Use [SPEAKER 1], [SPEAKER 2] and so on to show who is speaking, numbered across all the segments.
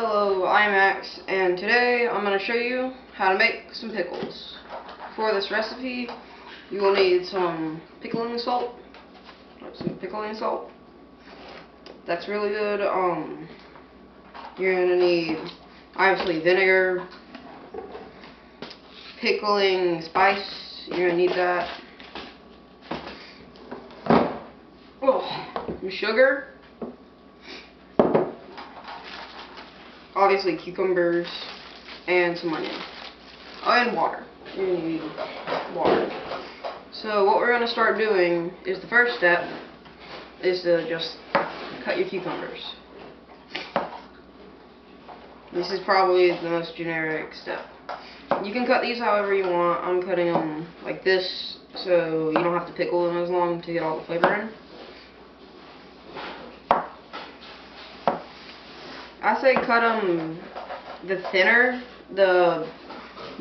[SPEAKER 1] Hello, I'm Max, and today I'm going to show you how to make some pickles. For this recipe, you will need some pickling salt. That's really good. You're going to need, obviously, vinegar, pickling spice. You're going to need that. Some sugar. Obviously cucumbers and some onion. Oh, and water. You're going to need water. So what we're going to start doing is the first step is to just cut your cucumbers. This is probably the most generic step. You can cut these however you want. I'm cutting them like this so you don't have to pickle them as long to get all the flavor in. I say cut them, the thinner, the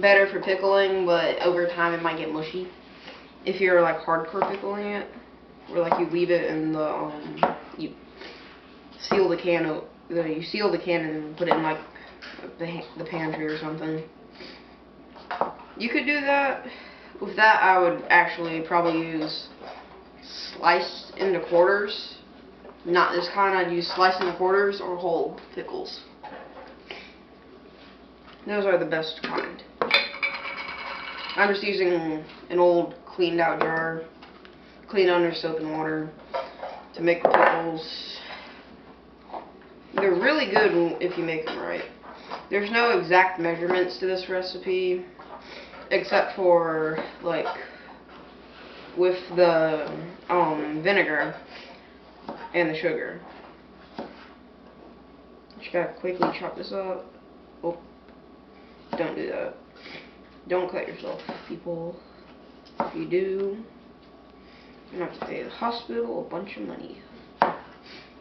[SPEAKER 1] better for pickling, but over time it might get mushy. If you're like hardcore pickling it, or like you leave it in the, you seal the can and then put it in like the pantry or something. You could do that. With that, I would actually probably use sliced into quarters. Not this kind, I'd use sliced into quarters or whole pickles. Those are the best kind. I'm just using an old cleaned out jar, cleaned under soap and water, to make the pickles. They're really good if you make them right. There's no exact measurements to this recipe, except for like with the vinegar and the sugar. Just gotta quickly chop this up. Oh, don't do that. Don't cut yourself, people. If you do, you're gonna have to pay the hospital a bunch of money,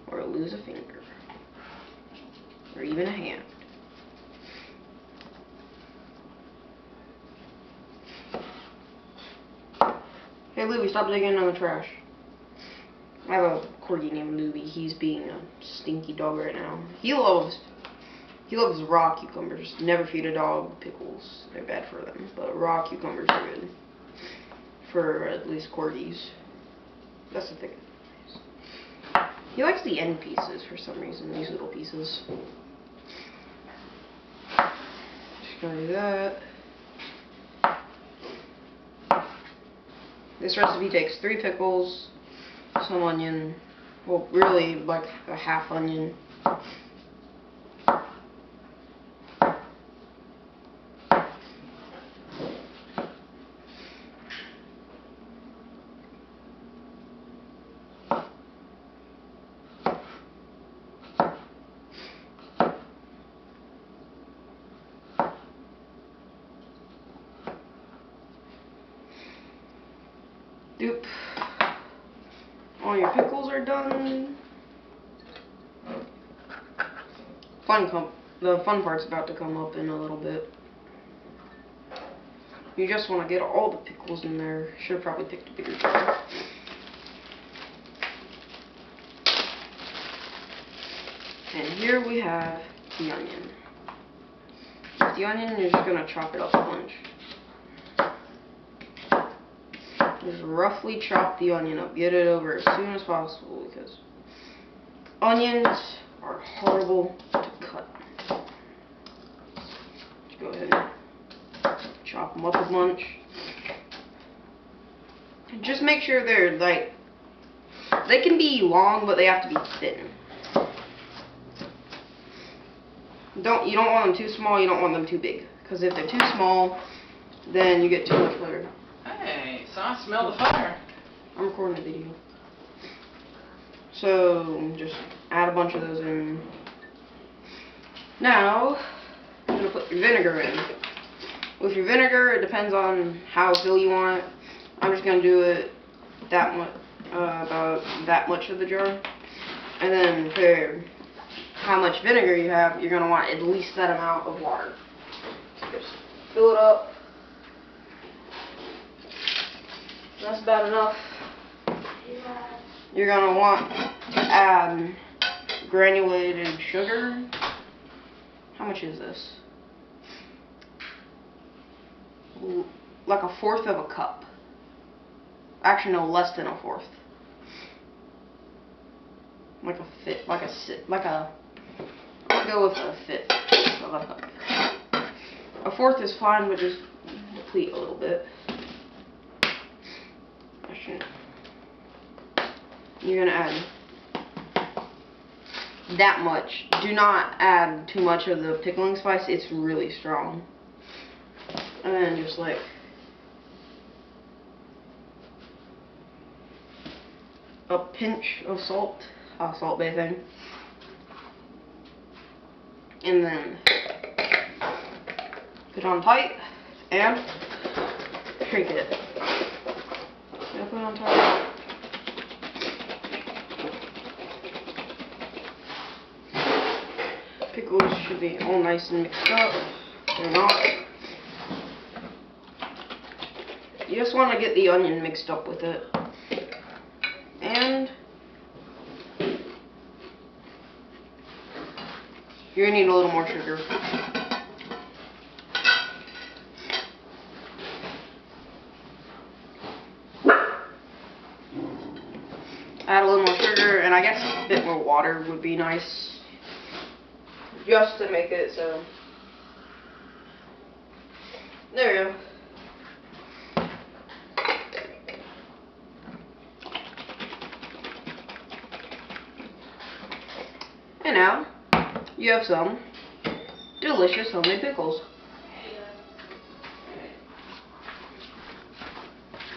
[SPEAKER 1] or lose a finger, or even a hand. Hey Louie, stop digging in the trash. I have a corgi named Louie. He's being a stinky dog right now. He loves raw cucumbers. Never feed a dog pickles. They're bad for them. But raw cucumbers are good. For at least corgis. That's the thing. He likes the end pieces for some reason. These little pieces. Just gonna do that. This recipe takes 3 pickles, some onion, well really like a half onion, Doop. All your pickles are done. The fun part's about to come up in a little bit. You just want to get all the pickles in there. Should have probably picked a bigger jar. And here we have the onion. With the onion, you're just going to chop it up a bunch. Just roughly chop the onion up. Get it over as soon as possible because onions are horrible to cut. Just go ahead and chop them up a bunch. Just make sure they're like, they can be long, but they have to be thin. You don't want them too small, you don't want them too big. Because if they're too small, then you get too much flavor.
[SPEAKER 2] Hey, so I smell the fire.
[SPEAKER 1] I'm recording a video. So, just add a bunch of those in. Now, you're going to put your vinegar in. With your vinegar, it depends on how fill you want it. I'm just going to do it that much, about that much of the jar. And then for how much vinegar you have, you're going to want at least that amount of water. So just fill it up. That's about enough. You're going to want to add granulated sugar. much is this? Like a fourth of a cup. Actually, no, less than a fourth. Like a fifth, I'll go with a fifth of a cup. A fourth is fine, but just deplete a little bit. You're gonna add that much. Do not add too much of the pickling spice. It's really strong. And then just like a pinch of salt, salt bathing, and then put on tight and shrink it. Put it on tight. Pickles should be all nice and mixed up. They're not. You just want to get the onion mixed up with it. And you're going to need a little more sugar. Add a little more sugar, and I guess a bit more water would be nice. Just to make it so. There we go. And now, you have some delicious homemade pickles.